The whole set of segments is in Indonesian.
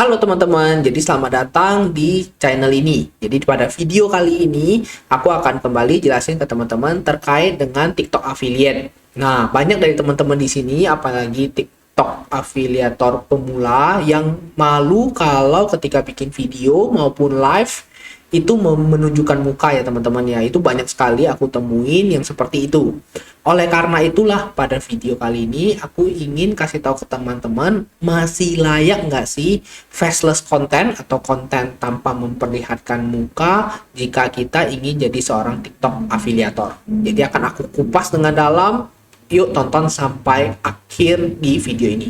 Halo teman-teman, jadi selamat datang di channel ini. Jadi pada video kali ini, aku akan kembali jelasin ke teman-teman terkait dengan TikTok affiliate. Nah, banyak dari teman-teman di sini, apalagi TikTok afiliator pemula yang malu kalau ketika bikin video maupun live, itu menunjukkan muka ya teman-teman ya. Itu banyak sekali aku temuin yang seperti itu. Oleh karena itulah pada video kali ini aku ingin kasih tahu ke teman-teman, masih layak nggak sih faceless content atau konten tanpa memperlihatkan muka jika kita ingin jadi seorang TikTok afiliator. Jadi akan aku kupas dengan dalam. Yuk tonton sampai akhir di video ini.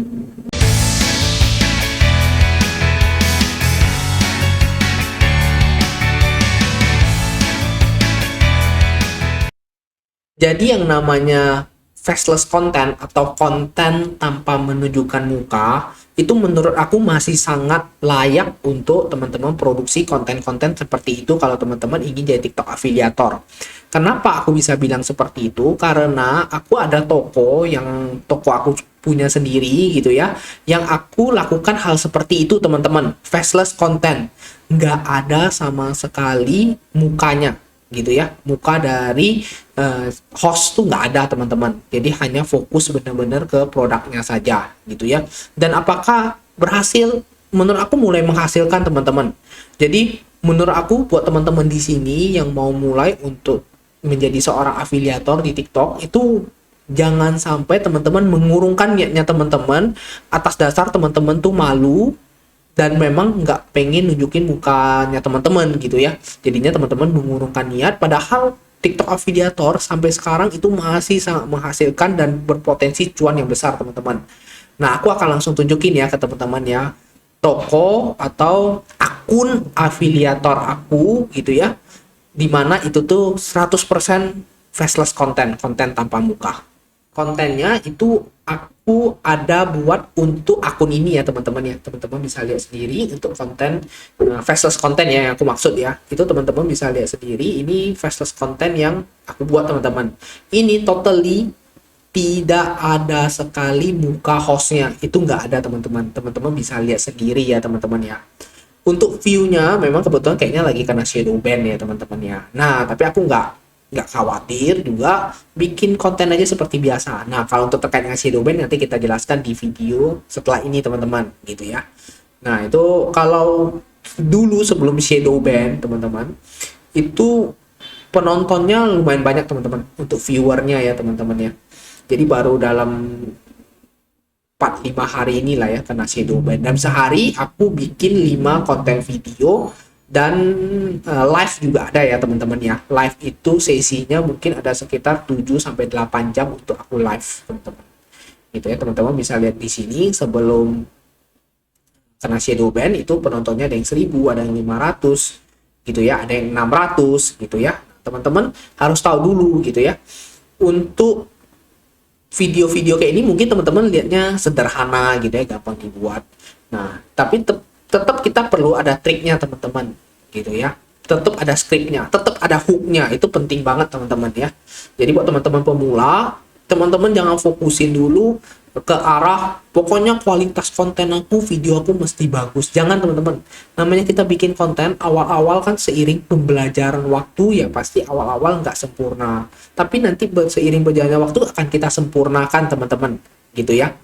Jadi yang namanya faceless content atau konten tanpa menunjukkan muka itu menurut aku masih sangat layak untuk teman-teman produksi konten-konten seperti itu kalau teman-teman ingin jadi TikTok afiliator. Kenapa aku bisa bilang seperti itu? Karena aku ada toko aku punya sendiri gitu ya, yang aku lakukan hal seperti itu teman-teman, faceless content, nggak ada sama sekali mukanya gitu ya, muka dari host tuh nggak ada teman-teman, jadi hanya fokus benar-benar ke produknya saja gitu ya. Dan apakah berhasil? Menurut aku mulai menghasilkan teman-teman. Jadi menurut aku buat teman-teman di sini yang mau mulai untuk menjadi seorang afiliator di TikTok itu jangan sampai teman-teman mengurungkan niatnya teman-teman atas dasar teman-teman tuh malu dan memang nggak pengen nunjukin mukanya teman-teman gitu ya. Jadinya teman-teman mengurungkan niat, padahal TikTok afiliator sampai sekarang itu masih sangat menghasilkan dan berpotensi cuan yang besar teman-teman. Nah, aku akan langsung tunjukin ya ke teman-teman ya, toko atau akun afiliator aku gitu ya, dimana itu tuh 100% faceless content, konten tanpa muka. Kontennya itu aku ada buat untuk akun ini ya teman-teman ya. Teman-teman bisa lihat sendiri untuk konten faceless content ya yang aku maksud ya. Itu teman-teman bisa lihat sendiri, ini faceless content yang aku buat teman-teman. Ini totally tidak ada sekali muka hostnya, itu nggak ada teman-teman. Teman-teman bisa lihat sendiri ya teman-teman ya. Untuk view-nya memang kebetulan kayaknya lagi kena shadow ban ya teman-teman ya. Nah, tapi aku nggak khawatir juga, bikin konten aja seperti biasa. Nah, kalau untuk terkait dengan shadow ban nanti kita jelaskan di video setelah ini teman-teman gitu ya. Nah, itu kalau dulu sebelum shadow ban teman-teman, itu penontonnya lumayan banyak teman-teman, untuk viewernya ya teman-teman ya. Jadi baru dalam 4-5 hari inilah ya kena shadow ban. Dan sehari aku bikin 5 konten video. Dan live juga ada ya teman-teman ya. Live itu sesinya mungkin ada sekitar 7-8 jam untuk aku live teman-teman. Gitu ya, teman-teman bisa lihat di sini sebelum kena shadow ban itu penontonnya ada yang 1000, ada yang 500 gitu ya, ada yang 600 gitu ya. Teman-teman harus tahu dulu gitu ya. Untuk video-video kayak ini mungkin teman-teman lihatnya sederhana gitu ya, gampang dibuat. Nah, tapi tetap kita perlu ada triknya teman-teman gitu ya, tetap ada skripnya, tetap ada hooknya, itu penting banget teman-teman ya. Jadi buat teman-teman pemula, teman-teman jangan fokusin dulu ke arah pokoknya kualitas konten aku, video aku mesti bagus. Jangan teman-teman, namanya kita bikin konten awal-awal kan seiring pembelajaran waktu ya, pasti awal-awal nggak sempurna, tapi nanti seiring berjalannya waktu akan kita sempurnakan teman-teman gitu ya.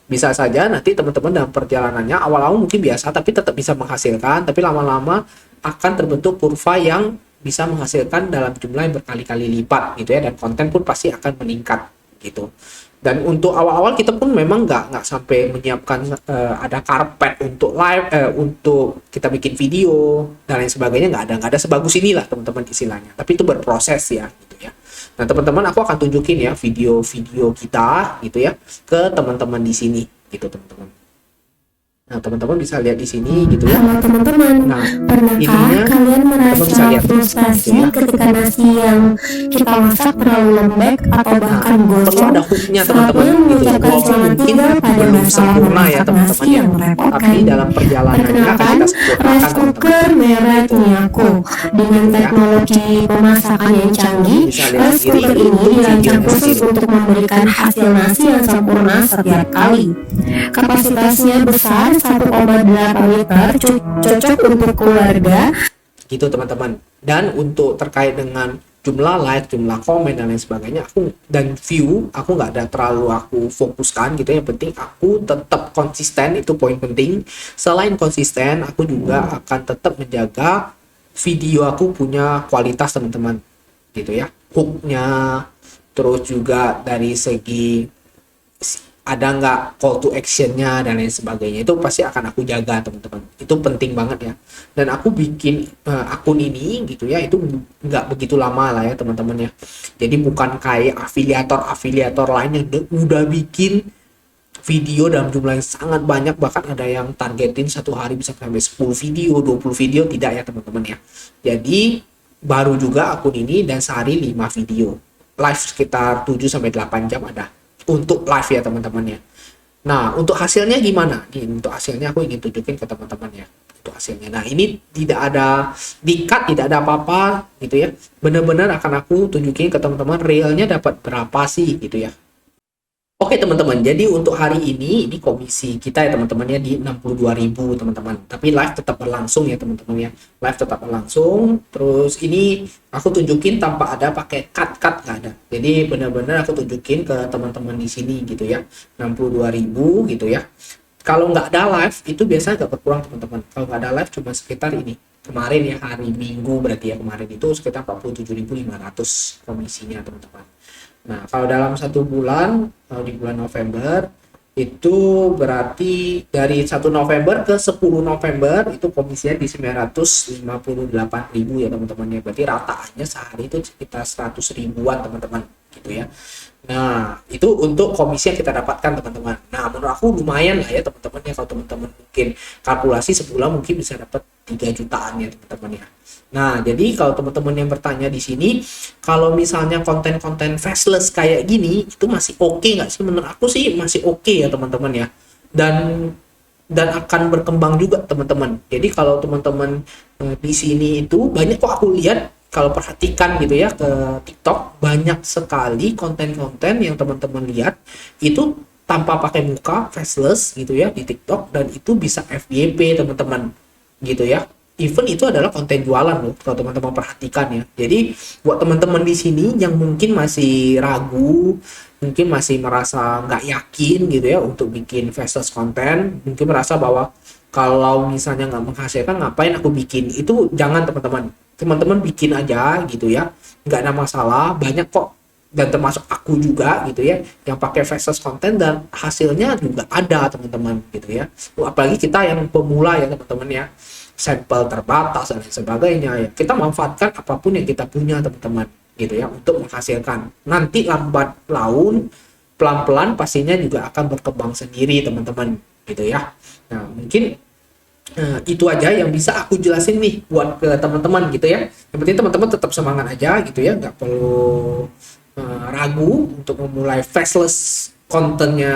Bisa saja nanti teman-teman dalam perjalanannya awal-awal mungkin biasa tapi tetap bisa menghasilkan, tapi lama-lama akan terbentuk kurva yang bisa menghasilkan dalam jumlah yang berkali-kali lipat gitu ya, dan konten pun pasti akan meningkat gitu. Dan untuk awal-awal kita pun memang nggak sampai menyiapkan ada karpet untuk live, untuk kita bikin video dan lain sebagainya, nggak ada sebagus inilah teman-teman istilahnya, tapi itu berproses ya gitu ya. Nah teman-teman, aku akan tunjukin ya video-video kita gitu ya ke teman-teman di sini gitu teman-teman. Nah teman-teman bisa lihat di sini gitu ya. Halo teman-teman, Nah pernahkah kalian merasa frustasi gitu ya, ketika nasi yang kita masak terlalu lembek atau bahkan perlu gosong ada hooknya saat teman-teman gitu, mengucapkan walaupun selamat mungkin tinggal pada belum masalah sempurna ya memasak teman-teman nasi ya, yang tapi merepotkan? dalam perjalanannya akan Perkenalkan, kita sempurnakan rice teman-teman cooker merek gitu. Miyako. Dengan teknologi pemasakan yang canggih, Bisa lihat rice sendiri cooker ini dirancang videonya khusus sendiri. untuk memberikan hasil nasi yang sempurna setiap kali. Kapasitasnya besar 1,8 liter, cocok untuk keluarga. Gitu teman-teman. Dan untuk terkait dengan jumlah like, jumlah komen dan lain sebagainya, dan view aku nggak ada terlalu aku fokuskan gitu. Yang penting aku tetap konsisten, itu poin penting. Selain konsisten, aku juga akan tetap menjaga video aku punya kualitas teman-teman, gitu ya, hooknya, terus juga dari segi ada nggak call to actionnya dan lain sebagainya, itu pasti akan aku jaga teman-teman. Itu penting banget ya. Dan aku bikin akun ini gitu ya, itu nggak begitu lama lah ya teman-teman ya. Jadi bukan kayak afiliator lain yang udah bikin video dalam jumlah yang sangat banyak, bahkan ada yang targetin satu hari bisa sampai 10 video 20 video. Tidak ya teman-teman ya. Jadi baru juga akun ini, dan sehari 5 video live sekitar 7-8 jam ada untuk live ya teman-teman ya. Nah, untuk hasilnya gimana? Untuk hasilnya aku ingin tunjukin ke teman-teman ya. Untuk hasilnya. Nah, ini tidak ada di-cut, tidak ada apa-apa gitu ya. Benar-benar akan aku tunjukin ke teman-teman realnya dapat berapa sih gitu ya. Oke teman-teman, jadi untuk hari ini komisi kita ya teman-teman ya di 62.000 teman-teman. Tapi live tetap berlangsung ya teman-teman ya. Live tetap berlangsung. Terus ini aku tunjukin tanpa ada pakai cut nggak ada. Jadi benar-benar aku tunjukin ke teman-teman di sini gitu ya. 62.000 gitu ya. Kalau nggak ada live itu biasanya nggak berkurang teman-teman. Kalau nggak ada live cuma sekitar ini. Kemarin ya hari Minggu berarti ya, kemarin itu sekitar 47.500 komisinya teman-teman. Nah, kalau dalam satu bulan, kalau di bulan November, itu berarti dari 1 November ke 10 November, itu komisinya di 958.000 ya teman-teman ya. Berarti rataannya sehari itu sekitar 100 ribuan teman-teman gitu ya. Nah, itu untuk komisi yang kita dapatkan teman-teman. Nah, menurut aku lumayan lah ya teman-teman ya. Kalau teman-teman mungkin kalkulasi sebulan mungkin bisa dapat 3 jutaan ya teman-teman ya. Nah, jadi kalau teman-teman yang bertanya di sini, kalau misalnya konten-konten faceless kayak gini, itu masih oke nggak sih? Menurut aku sih masih oke ya teman-teman ya. Dan akan berkembang juga teman-teman. Jadi kalau teman-teman di sini itu banyak kok aku lihat, kalau perhatikan gitu ya ke TikTok, banyak sekali konten-konten yang teman-teman lihat itu tanpa pakai muka, faceless gitu ya di TikTok, dan itu bisa FYP teman-teman gitu ya. Even itu adalah konten jualan loh kalau teman-teman perhatikan ya. Jadi buat teman-teman di sini yang mungkin masih ragu, mungkin masih merasa nggak yakin gitu ya untuk bikin faceless konten, mungkin merasa bahwa kalau misalnya nggak menghasilkan ngapain aku bikin, itu jangan teman-teman bikin aja gitu ya, nggak ada masalah. Banyak kok, dan termasuk aku juga gitu ya yang pakai faceless konten dan hasilnya juga ada teman-teman gitu ya. Apalagi kita yang pemula ya teman-teman ya, sampel terbatas dan lain sebagainya ya, kita manfaatkan apapun yang kita punya teman-teman gitu ya untuk menghasilkan. Nanti lambat laun pelan-pelan pastinya juga akan berkembang sendiri teman-teman gitu ya. Nah, mungkin itu aja yang bisa aku jelasin nih buat ke teman-teman gitu ya. Yang penting teman-teman tetap semangat aja gitu ya, nggak perlu ragu untuk memulai faceless kontennya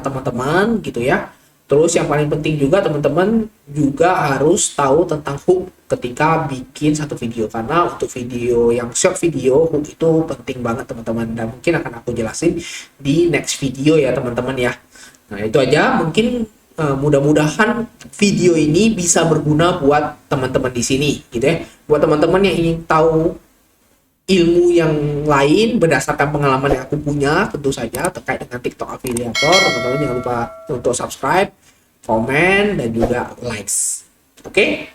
teman-teman gitu ya. Terus yang paling penting juga teman-teman juga harus tahu tentang hook ketika bikin satu video, karena untuk video yang short video hook itu penting banget teman-teman, dan mungkin akan aku jelasin di next video ya teman-teman ya. Nah, itu aja mungkin. Mudah-mudahan video ini bisa berguna buat teman-teman di sini gitu ya. Buat teman-teman yang ingin tahu ilmu yang lain berdasarkan pengalaman yang aku punya tentu saja terkait dengan TikTok afiliator, teman-teman jangan lupa untuk subscribe, komen, dan juga likes. Oke?